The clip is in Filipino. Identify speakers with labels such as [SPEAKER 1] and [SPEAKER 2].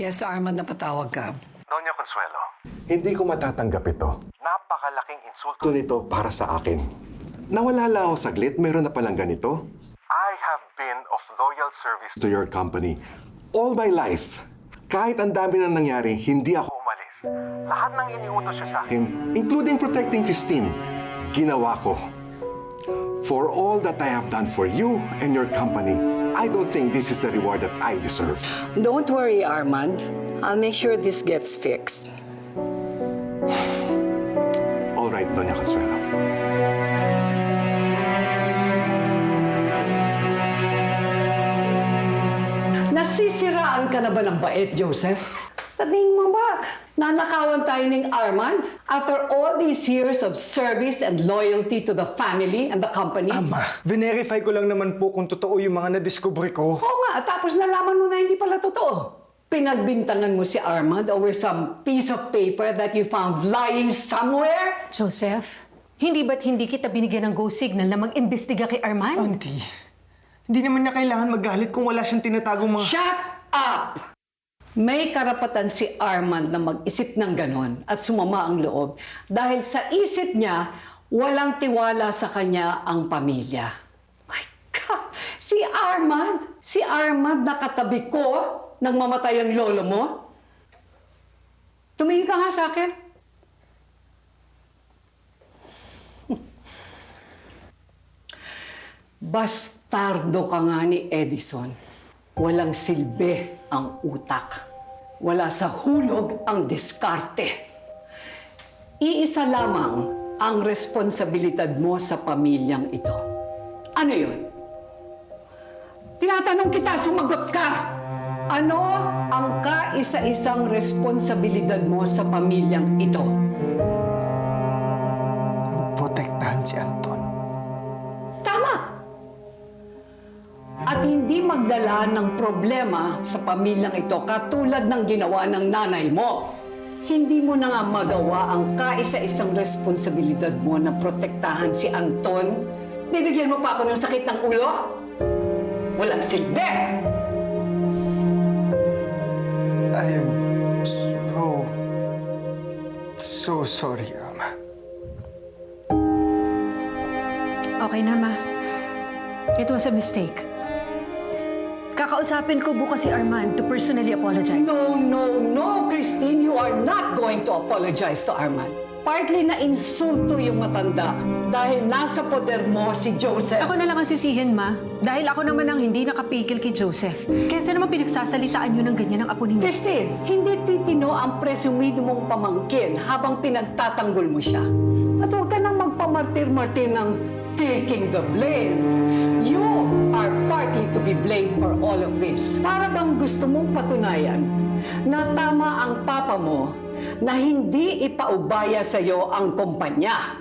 [SPEAKER 1] Yes, Armand, napatawag ka.
[SPEAKER 2] Doña Consuelo,
[SPEAKER 3] Hindi ko matatanggap ito.
[SPEAKER 2] napakalaking insulto.
[SPEAKER 3] Ito nito para sa akin. Nawala lang ako saglit, meron na palang ganito.
[SPEAKER 2] I have been of loyal service
[SPEAKER 3] To your company. All my life. Kahit ang dami na nangyari, hindi ako
[SPEAKER 2] umalis. Lahat ng iniutos siya sa akin.
[SPEAKER 3] akin, including protecting Christine, ginawa ko. For all that I have done for you and your company, I don't think this is the reward that I deserve.
[SPEAKER 1] Don't worry, Armand. I'll make sure this gets fixed.
[SPEAKER 3] All right, Doña Consuelo.
[SPEAKER 1] Nasisiraan ka na ba ng bait, Joseph? Sa tingin mo ba, nanakawan tayo ng Armand after all these years of service and loyalty to the family and the company?
[SPEAKER 4] Ama, verify ko lang naman po kung totoo yung mga nadiskubre ko.
[SPEAKER 1] Oo nga, tapos nalaman mo na hindi pala totoo. Pinagbintangan mo si Armand over some piece of paper that you found lying somewhere?
[SPEAKER 5] Joseph, hindi ba't hindi kita binigyan ng go signal na mag-imbestiga kay Armand?
[SPEAKER 4] Auntie, hindi naman niya kailangan magalit kung wala siyang tinatagong mga...
[SPEAKER 1] Shut up! May karapatan si Armand na mag-isip ng ganon at sumama ang loob dahil sa isip niya, walang tiwala sa kanya ang pamilya. My God! Si Armand nakatabi ko nang mamatay ang lolo mo? Tumingin ka nga sa akin. Bastardo ka nga ni Edison. Walang silbi ang utak. Wala sa hulog ang diskarte. Iisa lamang ang responsibilidad mo sa pamilyang ito. Ano yun? Tinatanong kita, sumagot ka! Ano ang kaisa-isang responsibilidad mo sa pamilyang ito?
[SPEAKER 4] Protektahan si Anton.
[SPEAKER 1] Tama! At hindi magdala ng problema sa pamilyang ito katulad ng ginawa ng nanay mo. Hindi mo na nga magawa ang kaisa-isang responsibilidad mo na protektahan si Anton. Bibigyan mo pa ako ng sakit ng ulo? Walang silbi!
[SPEAKER 4] I am so sorry, Ama.
[SPEAKER 5] Okay na, Ma. It was a mistake. Kakausapin ko bukas si Armand to personally apologize.
[SPEAKER 1] No, Christine. You are not going to apologize to Armand. Partly na insulto yung matanda dahil nasa poder mo si Joseph.
[SPEAKER 5] Ako na lang ang sisihin, Ma. Dahil ako naman ang hindi nakapigil kay Joseph. Kesa naman pinagsasalitaan niyo ng ganyan ang apo ninyo.
[SPEAKER 1] Christine, hindi titino ang presumido mong pamangkin habang pinagtatanggol mo siya. At huwag ka nang magpamartir-martir ng taking the blame. You are partly to be blamed for all of this. Para bang gusto mong patunayan na tama ang papa mo na hindi ipaubaya sa iyo ang kumpanya.